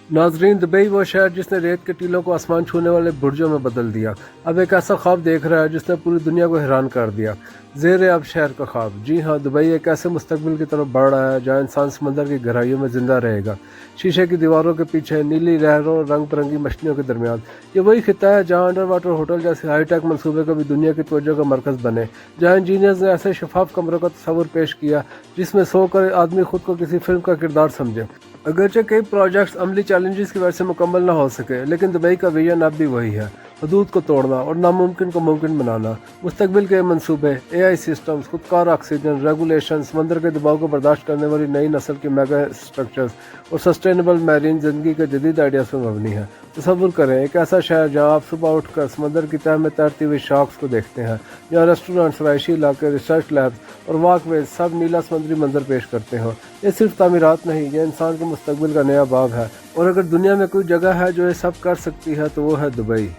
नाजरीन, दुबई वो शहर जिसने रेत के टीलों को आसमान छूने वाले बुर्जों में बदल दिया, अब एक ऐसा ख्वाब देख रहा है जिसने पूरी दुनिया को हैरान कर दिया। ज़ेर अब शहर का ख्वाब। जी हाँ, दुबई एक ऐसे मुस्तकबिल की तरफ बढ़ रहा है जहाँ इंसान समंदर की गहराइयों में ज़िंदा रहेगा, शीशे की दीवारों के पीछे, नीली लहरों और रंग बिरंगी मछलियों के दरमियान। ये वही खिता है जहाँ अंडर वाटर होटल जैसे हाई टेक मनसूबे कभी दुनिया की तवज्जो का मरकज़ बने, जहाँ इंजीनियर्स ने ऐसे शफाफ कमरों का तस्वुर पेश किया जिसमें सोकर आदमी खुद को किसी फिल्म का किरदार समझे। अगरचे कई प्रोजेक्ट्स अमली चैलेंजेस की वजह से मुकम्मल ना हो सके, लेकिन दुबई का विजन अब भी वही है, हदूद को तोड़ना और नामुमकिन को मुमकिन बनाना। मुस्तकबिल के मंसूबे, एआई सिस्टम्स, खुदकार ऑक्सीजन, रेगुलेशन, समंदर के दबाव को बर्दाश्त करने वाली नई नस्ल के मेगा स्ट्रक्चर्स और सस्टेनेबल मैरीन ज़िंदगी के जदीद आइडियाज़ पर मबनी है। तसव्वुर करें एक ऐसा शहर जहाँ आप सुबह उठकर समंदर की तह में तैरती हुई शार्क्स को देखते हैं, जहाँ रेस्टोरेंट्स, रहायशी इलाके, रिसर्च लैब्स और वॉकवेज सब नीला समुद्री मंजर पेश करते हो। ये सिर्फ तामीरात नहीं, ये इंसान के मुस्तकबिल का नया बाब है, और अगर दुनिया में कोई जगह है जो ये सब कर सकती है तो वो है दुबई।